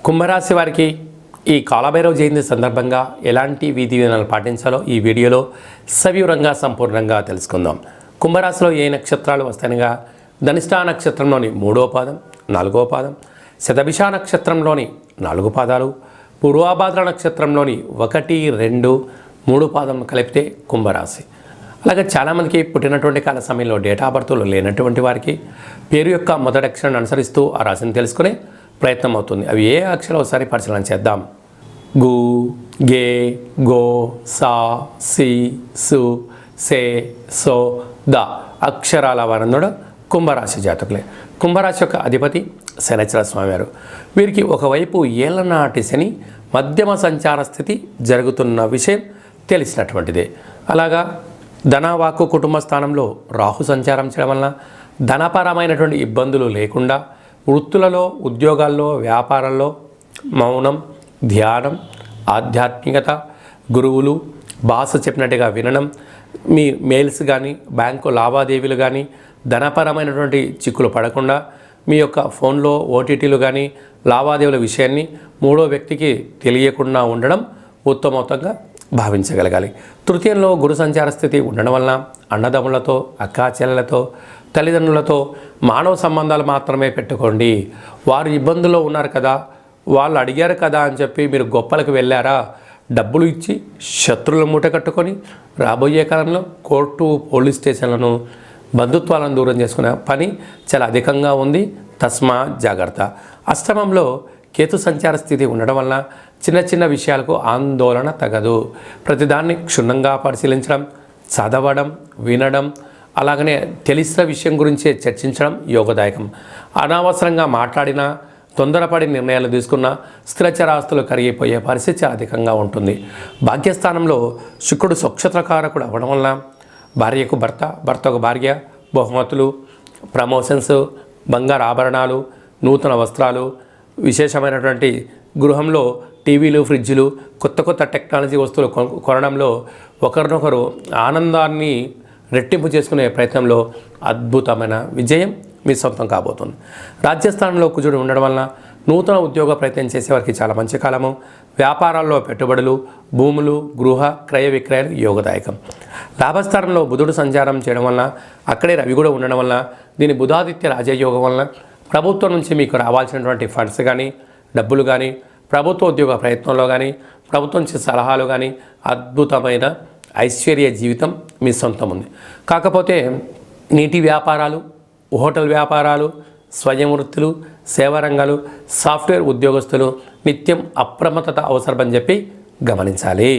కుంభరాశి వారికి ఈ కాలభైరవ జయంతి సందర్భంగా ఎలాంటి విధి విధానాలు పాటించాలో ఈ వీడియోలో సవివరంగా సంపూర్ణంగా తెలుసుకుందాం. కుంభరాశిలో ఏ నక్షత్రాలు వస్తాయనగా ధనిష్ఠా నక్షత్రంలోని 3వ పాదం, 4వ పాదం, శతభిష నక్షత్రంలోని 4 పాదాలు, పూర్వాభాద్ర నక్షత్రంలోని 1, 2, 3 పాదం కలిపితే కుంభరాశి. అలాగే చాలామందికి పుట్టినటువంటి కాల సమయంలో డేట్ ఆఫ్ బర్త్లు లేనటువంటి వారికి పేరు యొక్క మొదటి అక్షరాన్ని అనుసరిస్తూ ఆ రాశిని తెలుసుకునే ప్రయత్నం అవుతుంది. అవి ఏ అక్షరాలు ఒకసారి పరిశీలన చేద్దాం. గు, గే, గో, సా, సి, సు, సే, సో, ద అక్షరాల వారందరూ కుంభరాశి జాతకులే. కుంభరాశి యొక్క అధిపతి శనిశ్చర స్వామివారు. వీరికి ఒకవైపు ఏళ్ళనాటి శని మధ్యమ సంచార స్థితి జరుగుతున్న విషయం తెలిసినటువంటిదే. అలాగా ధనవాక్కు కుటుంబ స్థానంలో రాహు సంచారం చేయడం వలన ధనపరమైనటువంటి ఇబ్బందులు లేకుండా వృత్తులలో, ఉద్యోగాల్లో, వ్యాపారాల్లో మౌనం, ధ్యానం, ఆధ్యాత్మికత, గురువులు, బాస్ చెప్పినట్టుగా వినడం, మీ మెయిల్స్ కానీ, బ్యాంకు లావాదేవీలు కానీ ధనపరమైనటువంటి చిక్కులు పడకుండా మీ యొక్క ఫోన్లో ఓటీటీలు కానీ లావాదేవీల విషయాన్ని మూడో వ్యక్తికి తెలియకుండా ఉండడం ఉత్తమోత్తంగా భావించగలగాలి. తృతీయంలో గురు సంచార స్థితి ఉండడం వలన అన్నదమ్ములతో, అక్కాచెల్లెలతో, తల్లిదండ్రులతో మానవ సంబంధాలు మాత్రమే పెట్టుకోండి. వారు ఇబ్బందుల్లో ఉన్నారు కదా, వాళ్ళు అడిగారు కదా అని చెప్పి మీరు గొప్పలకు వెళ్ళారా, డబ్బులు ఇచ్చి శత్రువుల మూట కట్టుకొని రాబోయే కాలంలో కోర్టు, పోలీస్ స్టేషన్లను, బంధుత్వాలను దూరం చేసుకునే పని చాలా అధికంగా ఉంది. తస్మా జాగ్రత్త. అష్టమంలో కేతు సంచార స్థితి ఉండడం వలన చిన్న చిన్న విషయాలకు ఆందోళన తగదు. ప్రతిదాన్ని క్షుణ్ణంగా పరిశీలించడం, చదవడం, వినడం, అలాగనే తెలిసిన విషయం గురించే చర్చించడం యోగదాయకం. అనవసరంగా మాట్లాడినా, తొందరపడి నిర్ణయాలు తీసుకున్న స్థిరచరాస్తులు కరిగిపోయే పరిస్థితి అధికంగా ఉంటుంది. భాగ్యస్థానంలో శుక్రుడు స్వక్షత్రకారకుడు అవ్వడం వలన భార్యకు భర్త, భర్తకు భార్య, బహుమతులు, ప్రమోషన్స్, బంగారు ఆభరణాలు, నూతన వస్త్రాలు, విశేషమైనటువంటి గృహంలో టీవీలు, ఫ్రిడ్జ్లు, కొత్త కొత్త టెక్నాలజీ వస్తువులు కొనడంలో ఒకరినొకరు ఆనందాన్ని రెట్టింపు చేసుకునే ప్రయత్నంలో అద్భుతమైన విజయం మీ సొంతం కాబోతుంది. రాజ్యస్థానంలో కుజుడు ఉండడం వలన నూతన ఉద్యోగ ప్రయత్నం చేసేవారికి చాలా మంచి కాలము. వ్యాపారాల్లో పెట్టుబడులు, భూములు, గృహ క్రయ విక్రయాలు యోగదాయకం. లాభస్థానంలో బుధుడు సంచారం చేయడం వలన, అక్కడే రవి కూడా ఉండడం వలన, దీని బుధాదిత్య రాజయోగం వలన ప్రభుత్వం నుంచి మీకు రావాల్సినటువంటి ఫండ్స్ కానీ, డబ్బులు కానీ, ప్రభుత్వ ఉద్యోగ ప్రయత్నంలో కానీ, ప్రభుత్వం నుంచి సలహాలు కానీ అద్భుతమైన ఐశ్వర్య జీవితం మీ సొంతం ఉంది. కాకపోతే నీటి వ్యాపారాలు, హోటల్ వ్యాపారాలు, స్వయం వృత్తులు, సేవా రంగాలు, సాఫ్ట్వేర్ ఉద్యోగస్తులు నిత్యం అప్రమత్తత అవసరమని చెప్పి గమనించాలి.